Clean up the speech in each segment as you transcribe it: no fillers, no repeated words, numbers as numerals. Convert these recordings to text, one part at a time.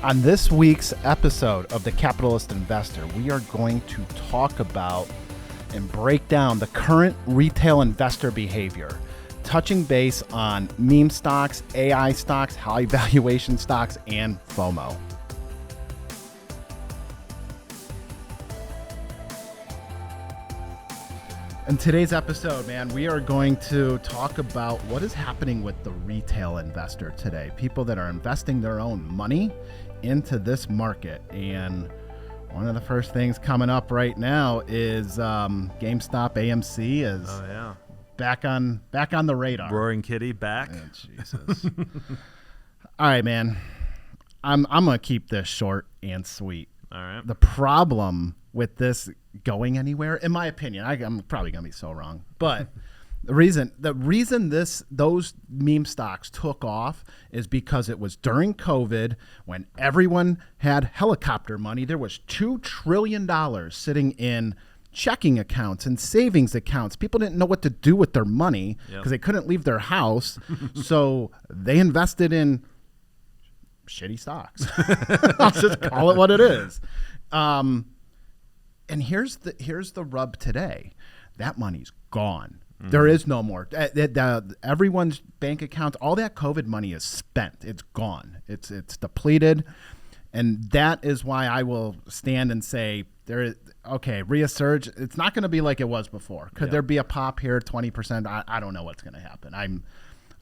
On this week's episode of The Capitalist Investor, we are going to talk about and break down the current retail investor behavior, touching base on meme stocks, AI stocks, high valuation stocks, and FOMO. In today's episode, man, we are going to talk about what is happening with the retail investor today. People that are investing their own money into this market. And one of the first things coming up right now is GameStop AMC is back on the radar. Roaring Kitty back. Oh, Jesus. All right, man. I'm gonna keep this short and sweet. All right. The problem with this going anywhere, in my opinion, I'm probably gonna be so wrong, but the reason those meme stocks took off is because it was during COVID when everyone had helicopter money. There was $2 trillion sitting in checking accounts and savings accounts. People didn't know what to do with their money because they couldn't leave their house, so they invested in shitty stocks. I'll just call it what it is. And here's the rub today. That money's gone. Mm-hmm. There is no more. Everyone's bank accounts, all that COVID money is spent. It's gone. It's depleted. And that is why I will stand and say, resurge. It's not going to be like it was before. Could there be a pop here, 20%? I don't know what's going to happen.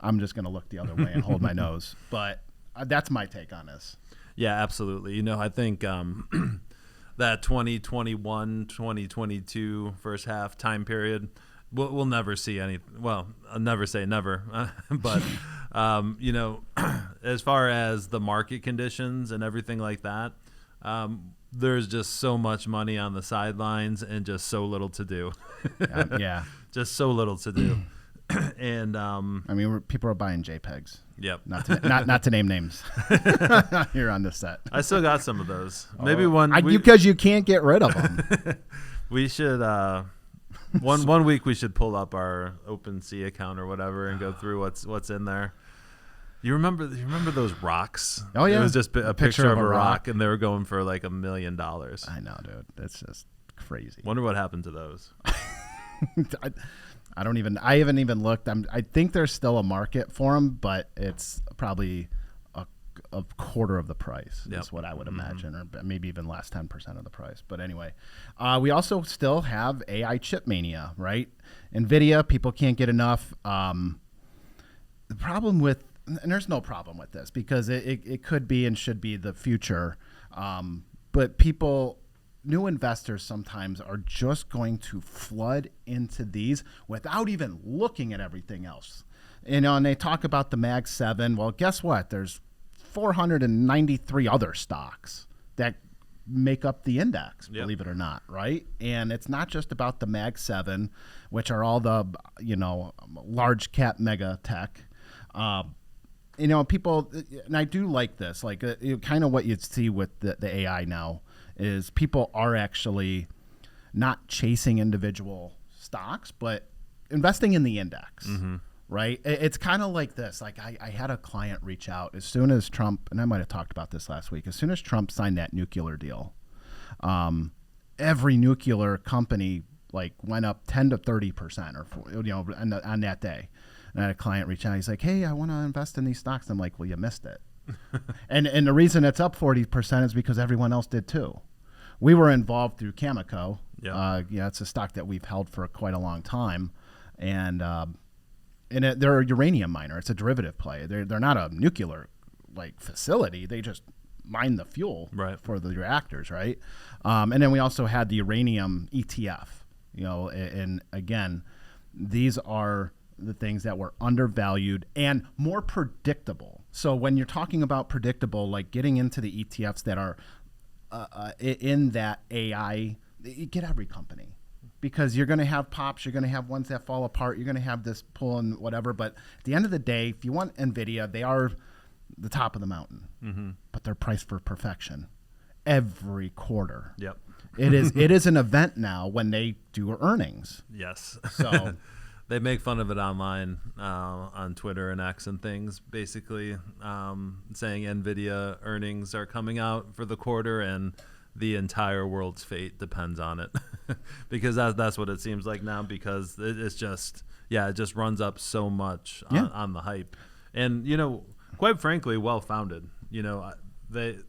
I'm just going to look the other way and hold my nose. But that's my take on this. Yeah, absolutely. You know, I think that 2021, 2022 first half time period, we'll never see any. Well, I'll never say never, but you know, as far as the market conditions and everything like that, there's just so much money on the sidelines and just so little to do. Yeah, just so little to do. And I mean, people are buying JPEGs. Yep. Not to name names. Here on this set. I still got some of those. Maybe because you can't get rid of them. We should one week we should pull up our OpenSea account or whatever and go through what's in there. You remember those rocks? Oh yeah. It was just a picture of a rock, and they were going for like $1 million. I know, dude. That's just crazy. Wonder what happened to those. I haven't even looked. I think there's still a market for them, but it's probably a quarter of the price. Yep. Is what I would imagine, or maybe even less, 10% of the price. But anyway, we also still have AI chip mania, right? NVIDIA, people can't get enough. The problem with, and there's no problem with this because it could be and should be the future, but new investors sometimes are just going to flood into these without even looking at everything else. You know, and they talk about the Mag 7. Well, guess what? There's 493 other stocks that make up the index, believe it or not, right? And it's not just about the Mag 7, which are all the, large cap mega tech. People, and I do like this, like kind of what you'd see with the AI now, is people are actually not chasing individual stocks, but investing in the index, right? It's kind of like this. Like I had a client reach out as soon as Trump, and I might have talked about this last week, as soon as Trump signed that nuclear deal, every nuclear company like went up 10 to 30% or, on that day. And I had a client reach out. He's like, hey, I want to invest in these stocks. I'm like, well, you missed it. and the reason it's up 40% is because everyone else did too. We were involved through Cameco. It's a stock that we've held for quite a long time, and they're a uranium miner. It's a derivative play. They're not a nuclear like facility. They just mine the fuel for the reactors, right? And then we also had the uranium ETF. And again, these are the things that were undervalued and more predictable. So when you're talking about predictable, like getting into the ETFs that are in that AI, you get every company, because you're going to have pops, you're going to have ones that fall apart, you're going to have this pull and whatever. But at the end of the day, if you want NVIDIA, they are the top of the mountain, but they're priced for perfection every quarter. Yep. It is an event now when they do earnings. Yes. So they make fun of it online on Twitter and X and things, basically saying NVIDIA earnings are coming out for the quarter and the entire world's fate depends on it. Because that's what it seems like now, because it's just, it just runs up so much on the hype. And, quite frankly, well-founded. The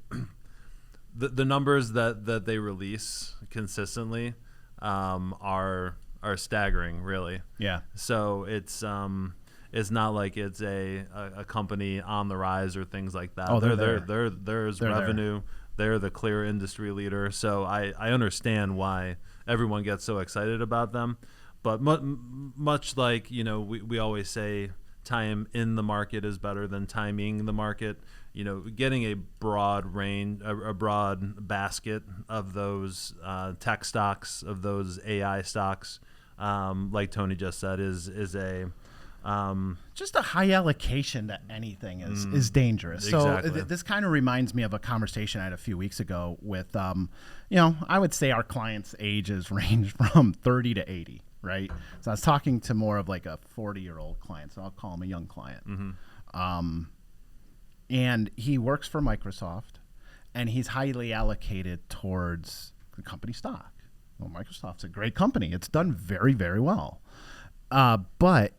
numbers that they release consistently are staggering, really. Yeah. So it's not like it's a company on the rise or things like that. Oh, there's revenue. They're the clear industry leader. So I understand why everyone gets so excited about them. But much like, we always say time in the market is better than timing the market. Getting a broad range, a broad basket of those tech stocks, of those AI stocks, like Tony just said, is a just a high allocation to anything is dangerous. Exactly. So this kind of reminds me of a conversation I had a few weeks ago with, I would say our clients' ages range from 30 to 80, right? So I was talking to more of like a 40-year-old client, so I'll call him a young client. And he works for Microsoft, and he's highly allocated towards the company stock. Well, Microsoft's a great company. It's done very, very well. But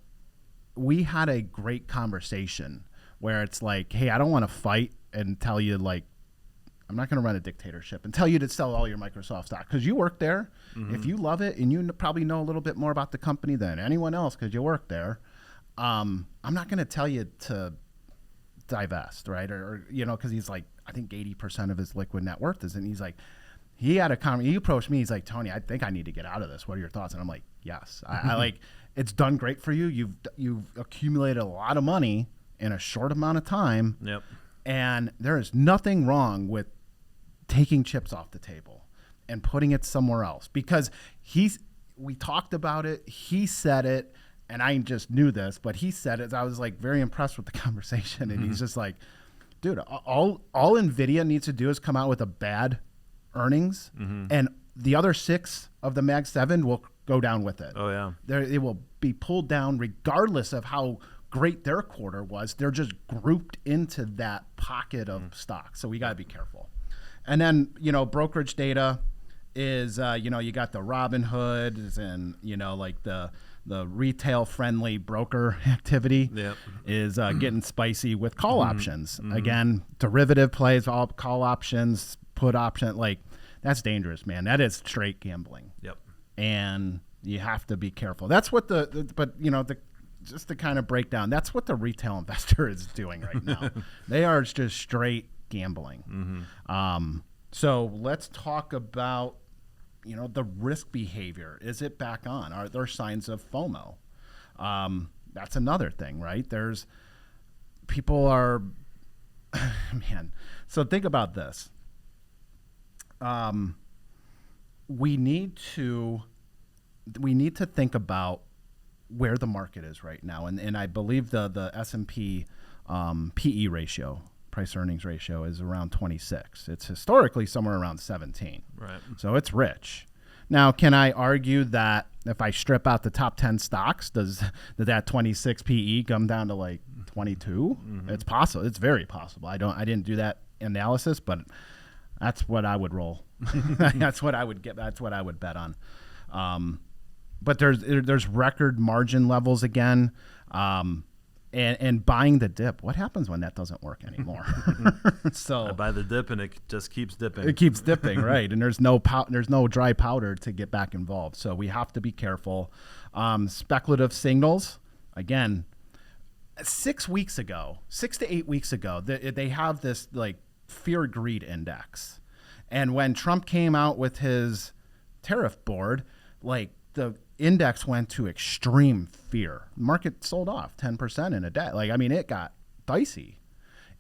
we had a great conversation where it's like, hey, I don't want to fight and tell you, like, I'm not going to run a dictatorship and tell you to sell all your Microsoft stock because you work there. If you love it and you probably know a little bit more about the company than anyone else because you work there, I'm not going to tell you to divest, right? Or because he's like, I think 80% of his liquid net worth is, and he's like, he approached me. He's like, Tony, I think I need to get out of this. What are your thoughts? And I'm like, yes, I like, it's done great for you. You've accumulated a lot of money in a short amount of time. Yep. And there is nothing wrong with taking chips off the table and putting it somewhere else, because we talked about it. He said it, and I just knew this, but he said it. I was like very impressed with the conversation. And he's just like, dude, all NVIDIA needs to do is come out with a bad earnings, and the other 6 of the Mag 7 will go down with it. Oh, yeah. It will be pulled down regardless of how great their quarter was. They're just grouped into that pocket of stock. So we got to be careful. And then, brokerage data is, you got the Robinhoods and, like the retail friendly broker activity is getting spicy with call options. Again, derivative plays, all call options, put option, like that's dangerous, man. That is straight gambling. Yep. And you have to be careful. That's what just to kind of break down, that's what the retail investor is doing right now. They are just straight gambling. So let's talk about, the risk behavior. Is it back on? Are there signs of FOMO? That's another thing, right? People are, man. So think about this. We need to think about where the market is right now, and I believe the S&P PE ratio, price earnings ratio, is around 26. It's historically somewhere around 17. Right. So it's rich. Now, can I argue that if I strip out the top 10 stocks, does that 26 PE come down to like 22? It's possible. It's very possible. I didn't do that analysis, but that's what I would roll. That's what I would get. That's what I would bet on. But there's record margin levels again, and buying the dip. What happens when that doesn't work anymore? So I buy the dip and it just keeps dipping. It keeps dipping, right? And there's no dry powder to get back involved. So we have to be careful. Speculative signals, again. 6 to 8 weeks ago, they have this like fear greed index, and when Trump came out with his tariff board, like the index went to extreme fear. Market sold off 10% in a day. Like, I mean, it got dicey.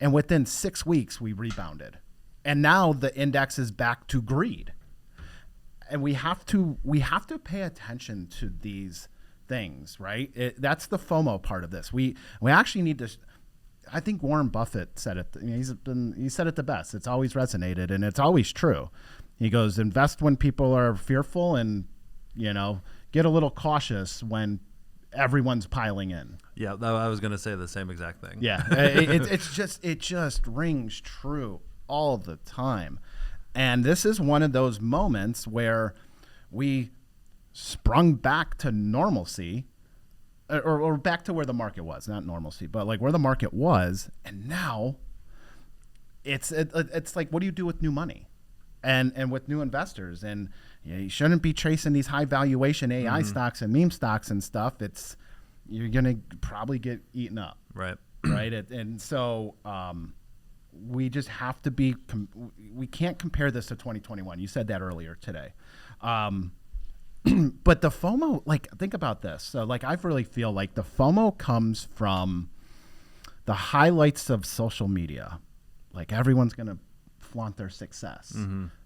And within 6 weeks, we rebounded. And now the index is back to greed. And we have to pay attention to these things, right? That's the FOMO part of this. We actually need to. I think Warren Buffett said it. He said it the best. It's always resonated, and it's always true. He goes, invest when people are fearful, and get a little cautious when everyone's piling in. Yeah, I was going to say the same exact thing. Yeah, it just rings true all the time. And this is one of those moments where we sprung back to normalcy, or back to where the market was, not normalcy, but like where the market was. And now it's like, what do you do with new money and with new investors? And you shouldn't be chasing these high valuation AI stocks and meme stocks and stuff. You're going to probably get eaten up. Right. Right. And so we just have to be, we can't compare this to 2021. You said that earlier today. But the FOMO, like, think about this. So, like, I really feel like the FOMO comes from the highlights of social media. Like, everyone's going to flaunt their success.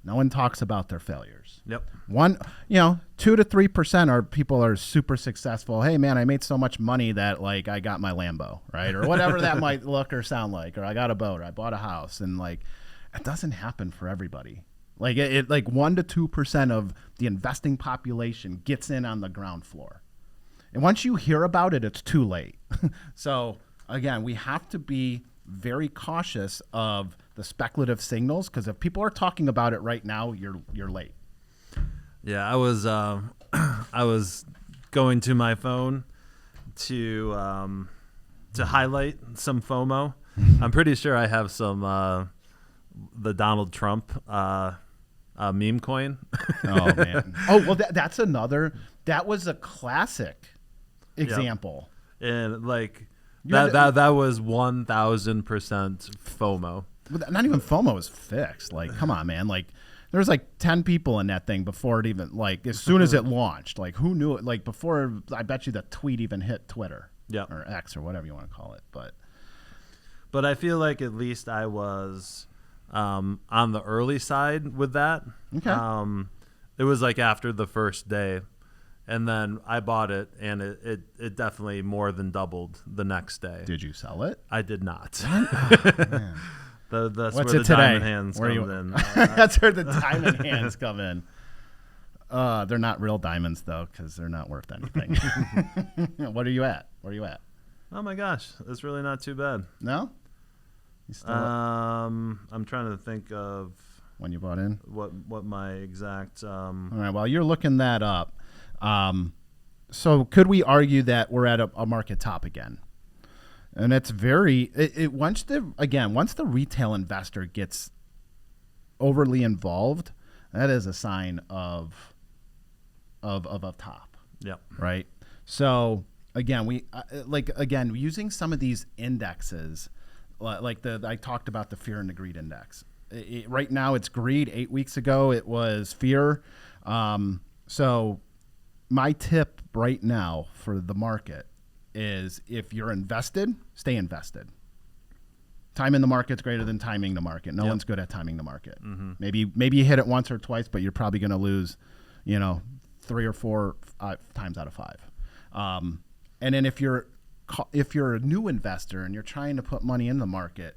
No one talks about their failures. Yep. 2 to 3% are people are super successful. Hey man, I made so much money that like I got my Lambo, right? Or whatever that might look or sound like, or I got a boat, or I bought a house. And like, it doesn't happen for everybody. Like it like 1 to 2% of the investing population gets in on the ground floor. And once you hear about it, it's too late. So again, we have to be very cautious of the speculative signals, because if people are talking about it right now, you're late. Yeah, I was going to my phone to highlight some FOMO. I'm pretty sure I have some the Donald Trump meme coin. Oh man. Oh well, that's another. That was a classic example. Yep. And like that was 1,000% FOMO. But not even FOMO is fixed. Like, come on, man. Like, there was like 10 people in that thing before it even, like, as soon as it launched. Like, who knew it? Like, before, I bet you the tweet even hit Twitter. Yeah. Or X or whatever you want to call it. But I feel like at least I was on the early side with that. Okay. It was like after the first day. And then I bought it, and it definitely more than doubled the next day. Did you sell it? I did not. Oh, man. That's What's where it the today? diamond hands come in. That's where the diamond hands come in. They're not real diamonds, though, because they're not worth anything. What are you at? Where are you at? Oh, my gosh. It's really not too bad. No? You still I'm trying to think of when you bought in? What my exact... All right, while you're looking that up, so could we argue that we're at a market top again? And it's once the retail investor gets overly involved, that is a sign of a top. Yep. Right. So again, using some of these indexes, like I talked about the fear and the greed index. Right now it's greed. 8 weeks ago it was fear. So my tip right now for the market is, if you're invested, stay invested. Timing the market's greater than timing the market. No one's good at timing the market. Mm-hmm. Maybe you hit it once or twice, but you're probably going to lose, 3 or 4 times out of 5. And then if you're a new investor and you're trying to put money in the market,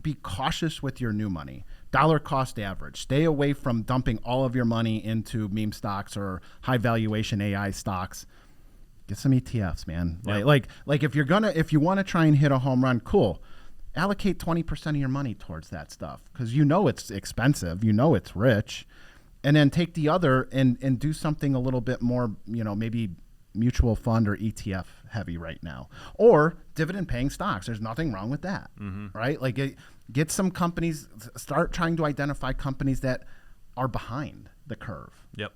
be cautious with your new money. Dollar cost average. Stay away from dumping all of your money into meme stocks or high valuation AI stocks. Get some ETFs, man. Yep. Like if you want to try and hit a home run, cool. Allocate 20% of your money towards that stuff, because it's expensive, it's rich, and then take the other and do something a little bit more, maybe mutual fund or ETF heavy right now, or dividend paying stocks. There's nothing wrong with that, right? Like get some companies, start trying to identify companies that are behind the curve. Yep.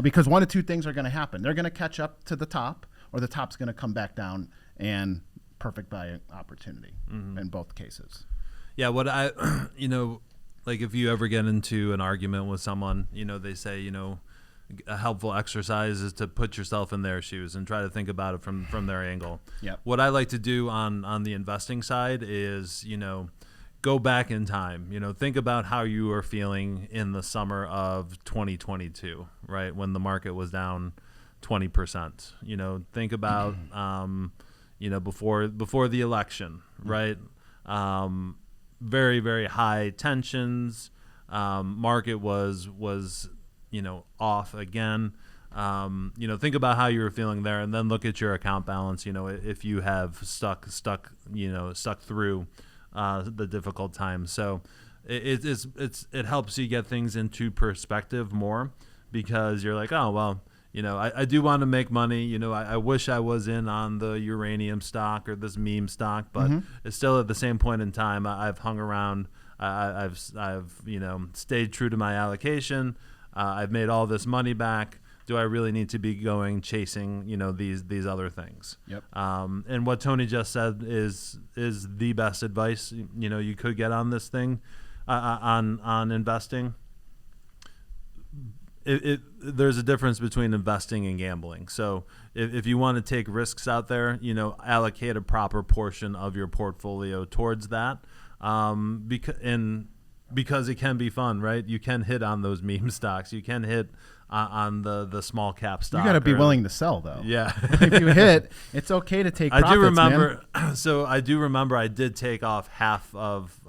Because one of two things are going to happen. They're going to catch up to the top, or the top's going to come back down, and perfect buying opportunity in both cases. Yeah. What like if you ever get into an argument with someone, they say, a helpful exercise is to put yourself in their shoes and try to think about it from their angle. Yep. What I like to do on the investing side is, go back in time. Think about how you were feeling in the summer of 2022, right, when the market was down 20%. Think about before the election, right? Very, very high tensions. Market was off again. Think about how you were feeling there, and then look at your account balance. If you have stuck through the difficult times. So it helps you get things into perspective more, because you're like, oh well, I do want to make money. I wish I was in on the uranium stock or this meme stock, but it's still at the same point in time. I've hung around. I've stayed true to my allocation. I've made all this money back. Do I really need to be going chasing, these other things? Yep. And what Tony just said is the best advice, you could get on this thing, on investing. There's a difference between investing and gambling. So if you want to take risks out there, allocate a proper portion of your portfolio towards that. Because it can be fun, right? You can hit on those meme stocks. You can hit on the small cap stock. You got to be willing to sell, though. Yeah. If you hit, it's okay to take profits, I do remember. man. So I do remember I did take off half of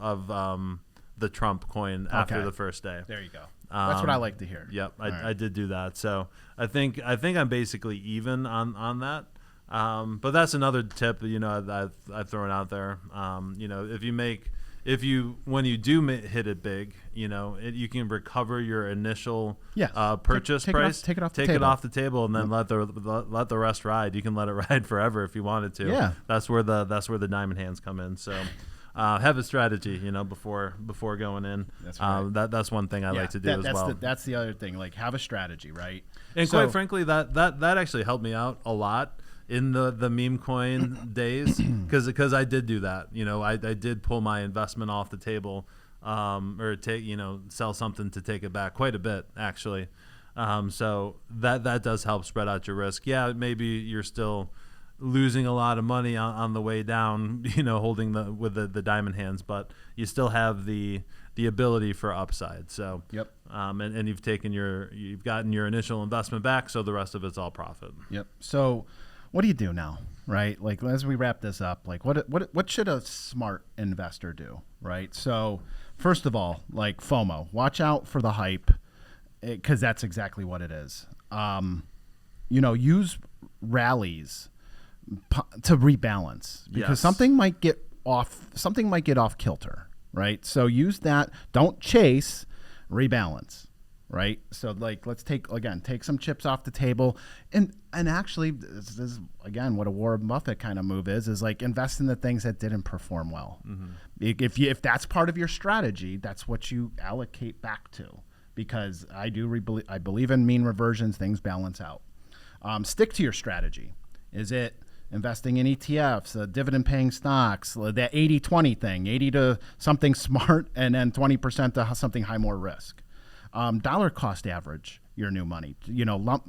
the Trump coin after the first day. There you go. That's what I like to hear. Yep, I did do that. So I think I'm basically even on that. But that's another tip that I've thrown out there. When you do hit it big, you can recover your initial purchase price. Take it off the table, and then let the rest ride. You can let it ride forever if you wanted to. Yeah, that's where the diamond hands come in. So. Have a strategy, before going in. That's right. That's one thing I like to do as well. That's the other thing. Like, have a strategy, right? And quite frankly, that actually helped me out a lot in the meme coin days, because I did do that. I did pull my investment off the table, or sell something to take it back quite a bit, actually. So that does help spread out your risk. Yeah, maybe you're still losing a lot of money on the way down, holding the diamond hands, but you still have the ability for upside. So yep. And you've gotten your initial investment back, so the rest of it's all profit. Yep. So what do you do now, right? Like, as we wrap this up, like what should a smart investor do, right? So first of all, like FOMO, watch out for the hype, because that's exactly what it is. Use rallies to rebalance, because something might get off kilter, right? So use that. Don't chase, rebalance, right? So like, let's take some chips off the table, and actually this is again what a Warren Buffett kind of move is like, invest in the things that didn't perform well. If that's part of your strategy, that's what you allocate back to, because I believe in mean reversions. Things balance out. Stick to your strategy. Is it investing in ETFs, dividend-paying stocks, that 80-20 thing, 80 to something smart, and then 20% to something high more risk? Dollar cost average your new money.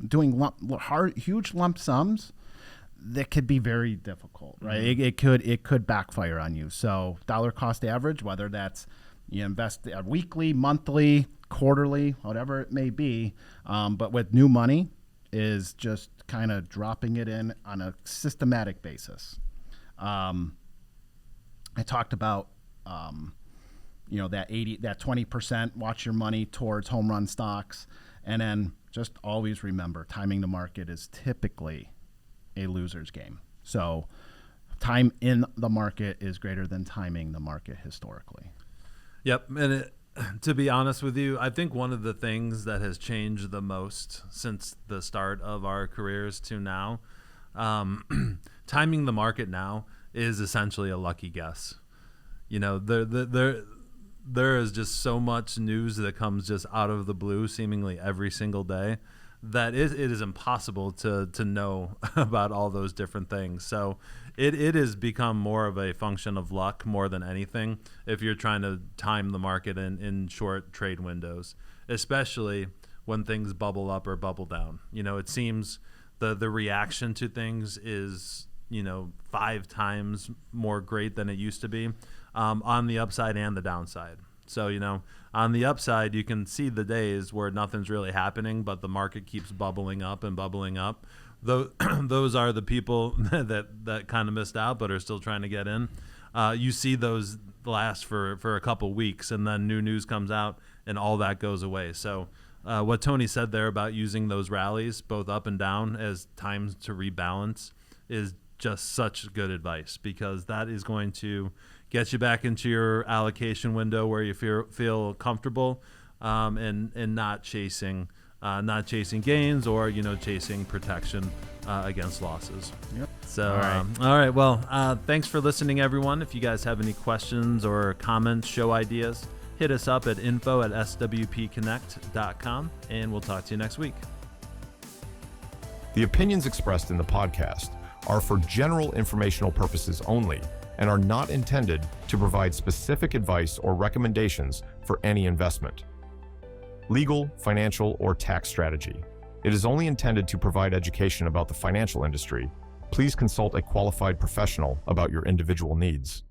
Doing huge lump sums, that could be very difficult, right? It could backfire on you. So dollar cost average, whether that's you invest weekly, monthly, quarterly, whatever it may be, but with new money, is just kind of dropping it in on a systematic basis. I talked about, that 20%, watch your money towards home run stocks. And then just always remember, timing the market is typically a loser's game. So time in the market is greater than timing the market historically. Yep. And to be honest with you, I think one of the things that has changed the most since the start of our careers to now, timing the market now is essentially a lucky guess. There is just so much news that comes just out of the blue seemingly every single day that it is impossible to know about all those different things. So it has become more of a function of luck more than anything if you're trying to time the market in short trade windows, especially when things bubble up or bubble down. It seems the reaction to things is 5 times more great than it used to be, on the upside and the downside. So, on the upside, you can see the days where nothing's really happening, but the market keeps bubbling up and bubbling up. Those are the people that kind of missed out but are still trying to get in. You see those last for a couple weeks, and then new news comes out and all that goes away. So what Tony said there about using those rallies, both up and down, as times to rebalance is just such good advice, because that is going to get you back into your allocation window where you feel comfortable, and not chasing gains or chasing protection against losses. Yep. So all right. Well, thanks for listening, everyone. If you guys have any questions or comments, show ideas, hit us up at info@swpconnect.com, and we'll talk to you next week. The opinions expressed in the podcast are for general informational purposes only and are not intended to provide specific advice or recommendations for any investment, legal, financial, or tax strategy. It is only intended to provide education about the financial industry. Please consult a qualified professional about your individual needs.